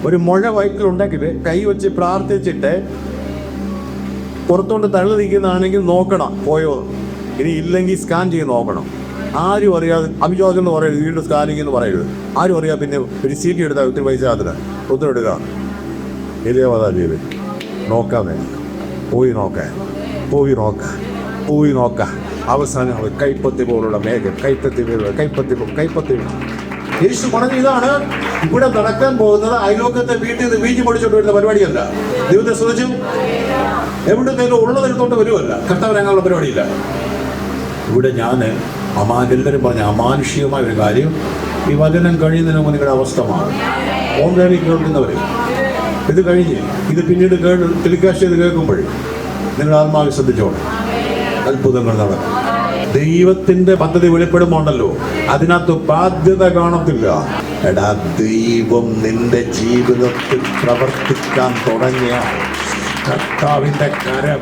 ഒരു മുഴ വയറ്റിലുണ്ടെങ്കിൽ കൈ വെച്ച് പ്രാർത്ഥിച്ചിട്ട് പുറത്തോണ്ട് തള്ളി നിൽക്കുന്നതാണെങ്കിൽ നോക്കണം പോയോ. ഇനി ഇല്ലെങ്കിൽ സ്കാൻ ചെയ്ത് നോക്കണം. ആരും അറിയാതെ അഭിജോജനം എന്ന് പറയരുത്, വീണ്ടും സ്കാനിങ് എന്ന് പറയരുത്. ആരും അറിയാതെ പിന്നെ ഒരു സീറ്റ് എടുത്താൽ ഒത്തിരി പൈസ അതിന് ഒത്തിരി എടുക്കുക. ഇതേവാതാ ചെയ്ത് നോക്കാതെ പോയി നോക്കാം. അവസാനം കൈപ്പത്തി പോലുള്ള മേഘം, കൈപ്പത്തി. യേശു പറഞ്ഞ ഇതാണ് ഇവിടെ നടക്കാൻ പോകുന്നത്. അയലോക്കത്തെ വീട്ടിൽ നിന്ന് വീഞ്ഞു പൊടിച്ചോണ്ട് വരുന്ന പരിപാടിയല്ല. ദൈവത്തെ ശ്രദ്ധിച്ചു എവിടുന്നേലും ഉള്ളതെടുത്തോണ്ട് വരുമല്ല. കർത്താവിനങ്ങനെയുള്ള പരിപാടിയില്ല. ഇവിടെ ഞാൻ എല്ലാവരും പറഞ്ഞ അമാനുഷികമായ ഒരു കാര്യം, ഈ വചനം കഴിയുന്നതിന് മുമ്പ് നിങ്ങളുടെ അവസ്ഥ മാറും. ഓൺലൈനിൽ കേൾക്കുന്നവർ ഇത് കഴിഞ്ഞ് ഇത് പിന്നീട് ടെലികാസ്റ്റ് ചെയ്ത് കേൾക്കുമ്പോൾ നിങ്ങൾ ആത്മാവിൽ ശ്രദ്ധിച്ചോളൂ. അത്ഭുതങ്ങൾ നടക്കും. ദൈവത്തിന്റെ പദ്ധതി വെളിപ്പെടുമ്പോണ്ടല്ലോ അതിനകത്ത് ബാധ്യത കാണത്തില്ല. എടാ, ദൈവം നിന്റെ ജീവിതത്തിൽ പ്രവർത്തിക്കാൻ തുടങ്ങിയ കർത്താവിന്റെ കരം